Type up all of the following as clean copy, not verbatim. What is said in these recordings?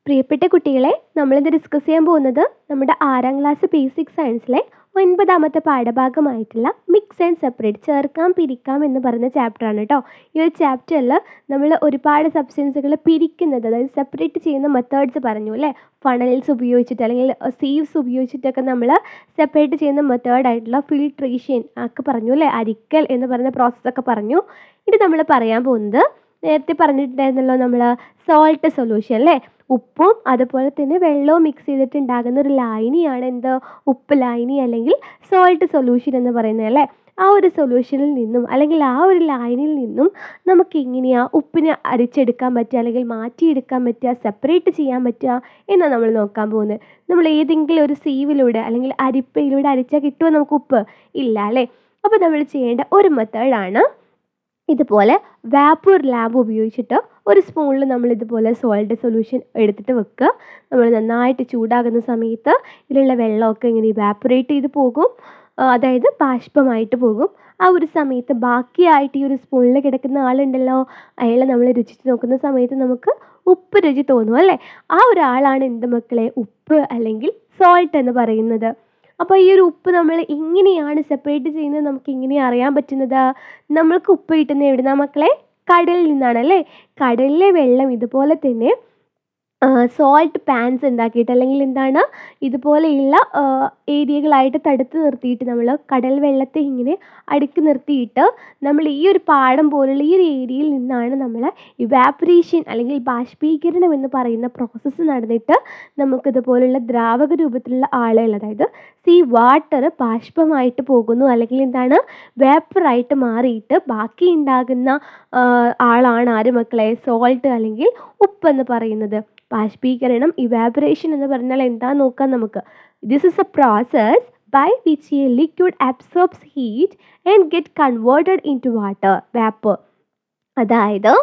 പ്രിയപ്പെട്ട കുട്ടികളെ, നമ്മളിന്ന് ഡിസ്കസ് ചെയ്യാൻ പോകുന്നത് നമ്മുടെ 6ാം ക്ലാസ് ബേസിക് സയൻസിലെ 9ാമത്തെ പാഠഭാഗമായിട്ടുള്ള മിക്സ് ആൻഡ് സെപ്പറേറ്റ്, ചേർക്കാം പിരിക്കാം എന്ന് പറയുന്ന ചാപ്റ്ററാണ് കേട്ടോ. ഈ ഒരു ചാപ്റ്ററിൽ നമ്മൾ ഒരുപാട് സബ്സ്റ്റൻസുകൾ പിരിക്കുന്നത്, അതായത് സെപ്പറേറ്റ് ചെയ്യുന്ന മെത്തേഡ്സ് പറഞ്ഞു അല്ലേ. ഫണൽസ് ഉപയോഗിച്ചിട്ട് അല്ലെങ്കിൽ സീവ്സ് ഉപയോഗിച്ചിട്ടൊക്കെ നമ്മൾ സെപ്പറേറ്റ് ചെയ്യുന്ന മെത്തേഡായിട്ടുള്ള ഫിൽട്രേഷൻ ഒക്കെ പറഞ്ഞു അല്ലേ. അരിക്കൽ എന്ന് പറയുന്ന പ്രോസസ്സൊക്കെ പറഞ്ഞു. ഇത് നമ്മൾ പറയാൻ പോകുന്നത് നേരത്തെ പറഞ്ഞിട്ടുണ്ടായിരുന്നല്ലോ, നമ്മൾ സോൾട്ട് സൊല്യൂഷൻ അല്ലേ. ഉപ്പും അതുപോലെ തന്നെ വെള്ളവും മിക്സ് ചെയ്തിട്ടുണ്ടാകുന്ന ഒരു ലായനിയാണ് എന്ത്, ഉപ്പ് ലായനി അല്ലെങ്കിൽ സോൾട്ട് സൊല്യൂഷൻ എന്ന് പറയുന്നത് അല്ലേ. ആ ഒരു സൊല്യൂഷനിൽ നിന്നും അല്ലെങ്കിൽ ആ ഒരു ലായനിയിൽ നിന്നും നമുക്ക് എങ്ങനെയാണ് ഉപ്പിനെ അരിച്ചെടുക്കാൻ പറ്റുക അല്ലെങ്കിൽ മാറ്റിയെടുക്കാൻ പറ്റുക, സെപ്പറേറ്റ് ചെയ്യാൻ പറ്റുക എന്നാണ് നമ്മൾ നോക്കാൻ പോകുന്നത്. നമ്മൾ ഏതെങ്കിലും ഒരു സീവിലൂടെ അല്ലെങ്കിൽ അരിപ്പയിലൂടെ അരിച്ചാൽ കിട്ടുമോ നമുക്ക് ഉപ്പ്? ഇല്ല അല്ലേ. അപ്പോൾ നമ്മൾ ചെയ്യേണ്ട ഒരു മെത്തേഡാണ് ഇതുപോലെ വാപ്പർ ലാമ്പ് ഉപയോഗിച്ചിട്ട് ഒരു സ്പൂണിൽ നമ്മൾ ഇതുപോലെ സോൾട്ട് സൊല്യൂഷൻ എടുത്തിട്ട് വെക്കുക. നമ്മൾ നന്നായിട്ട് ചൂടാകുന്ന സമയത്ത് ഇതിലുള്ള വെള്ളമൊക്കെ ഇങ്ങനെ ഇവാപ്പറേറ്റ് ചെയ്ത് പോകും, അതായത് ബാഷ്പമായിട്ട് പോകും. ആ ഒരു സമയത്ത് ബാക്കിയായിട്ട് ഈ ഒരു സ്പൂണിൽ കിടക്കുന്ന ആളുണ്ടല്ലോ, അയാളെ നമ്മൾ രുചിച്ച് നോക്കുന്ന സമയത്ത് നമുക്ക് ഉപ്പ് രുചി തോന്നും അല്ലേ. ആ ഒരാളാണ് എന്ത് മക്കളെ, ഉപ്പ് അല്ലെങ്കിൽ സോൾട്ട് എന്ന് പറയുന്നത്. അപ്പോൾ ഈ ഒരു ഉപ്പ് നമ്മൾ എങ്ങനെയാണ് സെപ്പറേറ്റ് ചെയ്യുന്നത്, നമുക്ക് എങ്ങനെയാണ് അറിയാൻ പറ്റുന്നത്? നമ്മൾക്ക് ഉപ്പ് കിട്ടുന്നത് എവിടുന്നാണ് മക്കളെ? കടലിൽ നിന്നാണ് അല്ലേ. കടലിലെ വെള്ളം ഇതുപോലെ തന്നെ സോൾട്ട് പാൻസ് ഉണ്ടാക്കിയിട്ട് അല്ലെങ്കിൽ എന്താണ് ഇതുപോലെയുള്ള ഏരിയകളായിട്ട് തടുത്ത് നിർത്തിയിട്ട് നമ്മൾ കടൽ വെള്ളത്തെ ഇങ്ങനെ അടുക്കി നിർത്തിയിട്ട് നമ്മൾ ഈ ഒരു പാടം പോലുള്ള ഈ ഒരു ഏരിയയിൽ നിന്നാണ് നമ്മൾ ഇവാപ്പറേഷൻ അല്ലെങ്കിൽ ബാഷ്പീകരണം എന്ന് പറയുന്ന പ്രോസസ്സ് നടന്നിട്ട് നമുക്കിതുപോലുള്ള ദ്രാവക രൂപത്തിലുള്ള ആളുകൾ, അതായത് വാട്ടർ ബാഷ്പമായിട്ട് പോകുന്നു അല്ലെങ്കിൽ എന്താണ് വേപ്പറായിട്ട് മാറിയിട്ട് ബാക്കി ഉണ്ടാകുന്ന ആളാണ് ആര് മക്കളെ? സോൾട്ട് അല്ലെങ്കിൽ ഉപ്പ് എന്ന് പറയുന്നത്. ബാഷ്പീകരണം, ഇവാപറേഷൻ എന്ന് പറഞ്ഞാൽ എന്താ നോക്കാം നമുക്ക്. This is A process by which a liquid absorbs heat and get converted into water, vapor. അതായത്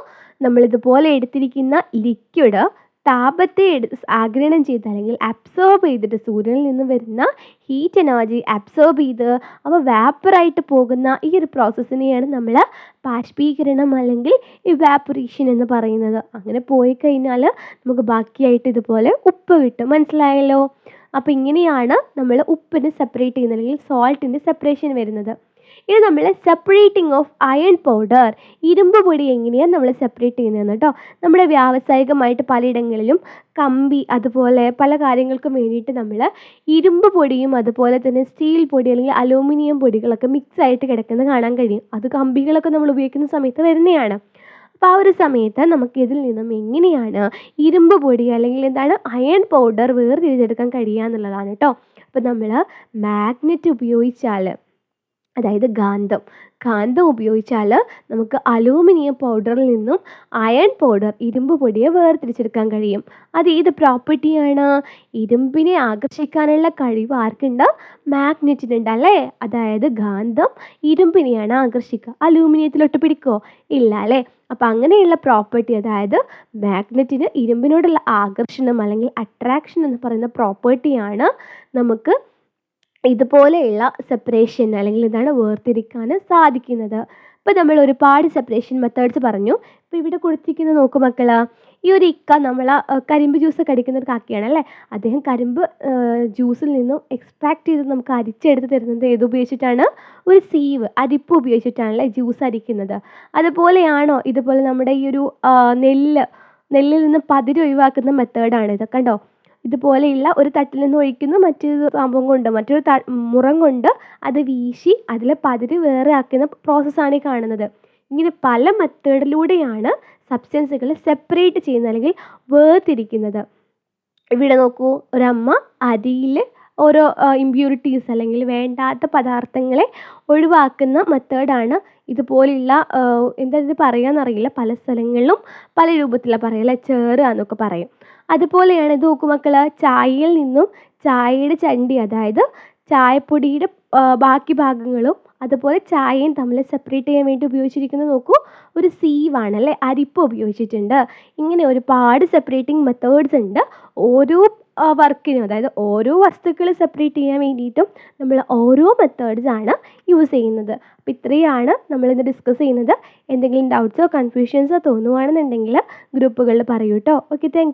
നമ്മളിതുപോലെ എടുത്തിരിക്കുന്ന ലിക്വിഡ് താപത്തെ ആഗിരണം ചെയ്ത് അല്ലെങ്കിൽ അബ്സോർബ് ചെയ്തിട്ട് സൂര്യനിൽ നിന്ന് വരുന്ന ഹീറ്റ് എനർജി അബ്സോർബ് ചെയ്ത് അപ്പോൾ വാപ്പറായിട്ട് പോകുന്ന ഈ ഒരു പ്രോസസ്സിനെയാണ് നമ്മൾ ബാഷ്പീകരണം അല്ലെങ്കിൽ ഇവാപ്പറേഷൻ എന്ന് പറയുന്നത്. അങ്ങനെ പോയി കഴിഞ്ഞാൽ നമുക്ക് ബാക്കിയായിട്ട് ഇതുപോലെ ഉപ്പ് കിട്ടും. മനസ്സിലായല്ലോ. അപ്പോൾ ഇങ്ങനെയാണ് നമ്മൾ ഉപ്പിനെ സെപ്പറേറ്റ് ചെയ്യുന്നത് അല്ലെങ്കിൽ സോൾട്ടിൻ്റെ സെപ്പറേഷൻ വരുന്നത്. ഇത് നമ്മൾ സെപ്പറേറ്റിംഗ് ഓഫ് അയൺ പൗഡർ, ഇരുമ്പ് പൊടി എങ്ങനെയാണ് നമ്മൾ സെപ്പറേറ്റ് ചെയ്യുന്നതെന്ന് കേട്ടോ. നമ്മുടെ വ്യാവസായികമായിട്ട് പലയിടങ്ങളിലും കമ്പി അതുപോലെ പല കാര്യങ്ങൾക്കും വേണ്ടിയിട്ട് നമ്മൾ ഇരുമ്പ് പൊടിയും അതുപോലെ തന്നെ സ്റ്റീൽ പൊടി അല്ലെങ്കിൽ അലൂമിനിയം പൊടികളൊക്കെ മിക്സ് ആയിട്ട് കിടക്കുന്നത് കാണാൻ കഴിയും. അത് കമ്പികളൊക്കെ നമ്മൾ ഉപയോഗിക്കുന്ന സമയത്ത് വരുന്നതാണ്. അപ്പോൾ ആ ഒരു സമയത്ത് നമുക്ക് ഇതിൽ നിന്നും എങ്ങനെയാണ് ഇരുമ്പ് പൊടി അല്ലെങ്കിൽ എന്താണ് അയൺ പൗഡർ വേർതിരിച്ചെടുക്കാൻ കഴിയുക എന്നുള്ളതാണ് കേട്ടോ. അപ്പോൾ നമ്മൾ മാഗ്നറ്റ് ഉപയോഗിച്ചാൽ, അതായത് കാന്തം ഉപയോഗിച്ചാൽ നമുക്ക് അലൂമിനിയം പൗഡറിൽ നിന്നും അയൺ പൗഡർ ഇരുമ്പ് പൊടിയെ വേർതിരിച്ചെടുക്കാൻ കഴിയും. അത് ഏത് പ്രോപ്പർട്ടിയാണ്? ഇരുമ്പിനെ ആകർഷിക്കാനുള്ള കഴിവ് ആർക്കുണ്ട്? മാഗ്നറ്റിനുണ്ട് അല്ലേ. അതായത് കാന്തം ഇരുമ്പിനെയാണ് ആകർഷിക്കുക. അലൂമിനിയത്തിലൊട്ട് പിടിക്കുമോ? ഇല്ല അല്ലേ. അപ്പം അങ്ങനെയുള്ള പ്രോപ്പർട്ടി, അതായത് മാഗ്നറ്റിന് ഇരുമ്പിനോടുള്ള ആകർഷണം അല്ലെങ്കിൽ അട്രാക്ഷൻ എന്ന് പറയുന്ന പ്രോപ്പർട്ടിയാണ് നമുക്ക് ഇതുപോലെയുള്ള സെപ്പറേഷൻ അല്ലെങ്കിൽ എന്താണ് വേർതിരിക്കാൻ സാധിക്കുന്നത്. ഇപ്പോൾ നമ്മൾ ഒരുപാട് സെപ്പറേഷൻ മെത്തേഡ്സ് പറഞ്ഞു. ഇപ്പോൾ ഇവിടെ കൊടുത്തിരിക്കുന്നത് നോക്കൂ മക്കൾ, ഈ ഒരു നമ്മൾ കരിമ്പ് ജ്യൂസ് കടിക്കുന്ന ഒരു കാക്കയാണ് അല്ലേ. അദ്ദേഹം കരിമ്പ് ജ്യൂസിൽ നിന്നും എക്സ്ട്രാക്ട് ചെയ്ത് നമുക്ക് അരിച്ചെടുത്ത് തരുന്നത് ഏത് ഉപയോഗിച്ചിട്ടാണ്? ഒരു സീവ്, അരിപ്പ് ഉപയോഗിച്ചിട്ടാണല്ലേ ജ്യൂസ് അരിക്കുന്നത്. അതുപോലെയാണോ ഇതുപോലെ നമ്മുടെ ഈ ഒരു നെല്ലിൽ നിന്ന് പതിര് ഒഴിവാക്കുന്ന മെത്തേഡാണ് ഇത്. കണ്ടോ, ഇതുപോലെയുള്ള ഒരു തട്ടിൽ നിന്ന് ഒഴിക്കുന്നു, മറ്റൊരു സംഭവം കൊണ്ട് മറ്റൊരു മുറം കൊണ്ട് അത് വീശി അതിൽ പതിര് വേറെ ആക്കുന്ന പ്രോസസ്സാണ് ഈ കാണുന്നത്. ഇങ്ങനെ പല മെത്തേഡിലൂടെയാണ് സബ്സ്റ്റൻസുകൾ സെപ്പറേറ്റ് ചെയ്യുന്നത് അല്ലെങ്കിൽ വേർതിരിക്കുന്നത്. ഇവിടെ നോക്കൂ, ഒരമ്മ അരിയിൽ ഓരോ ഇമ്പ്യൂരിറ്റീസ് അല്ലെങ്കിൽ വേണ്ടാത്ത പദാർത്ഥങ്ങളെ ഒഴിവാക്കുന്ന മെത്തേഡാണ് ഇതുപോലെയുള്ള എന്താ ഇത് പറയാന്നറിയില്ല, പല സ്ഥലങ്ങളിലും പല രൂപത്തിലാണ് പറയുക, ചേറുക എന്നൊക്കെ പറയും. അതുപോലെയാണ് ഇത് നോക്കൂ മക്കൾ, ചായയിൽ നിന്നും ചായയുടെ ചണ്ടി, അതായത് ചായപ്പൊടിയുടെ ബാക്കി ഭാഗങ്ങളും അതുപോലെ ചായയും തമ്മിൽ സെപ്പറേറ്റ് ചെയ്യാൻ വേണ്ടി ഉപയോഗിച്ചിരിക്കുന്നത് നോക്കൂ, ഒരു സീവാണ് അല്ലേ, അരിപ്പ് ഉപയോഗിച്ചിട്ടുണ്ട്. ഇങ്ങനെ ഒരുപാട് സെപ്പറേറ്റിംഗ് മെത്തേഡ്സ് ഉണ്ട്. ഓരോ വർക്കിനും, അതായത് ഓരോ വസ്തുക്കൾ സെപ്പറേറ്റ് ചെയ്യാൻ വേണ്ടിയിട്ടും നമ്മൾ ഓരോ മെത്തേഡ്സാണ് യൂസ് ചെയ്യുന്നത്. അപ്പോൾ ഇത്രയാണ് നമ്മളിന്ന് ഡിസ്കസ് ചെയ്യുന്നത്. എന്തെങ്കിലും ഡൗട്ട്സോ കൺഫ്യൂഷൻസോ തോന്നുവാണെന്നുണ്ടെങ്കിൽ ഗ്രൂപ്പുകളിൽ പറയൂ കേട്ടോ. Okay, thank you.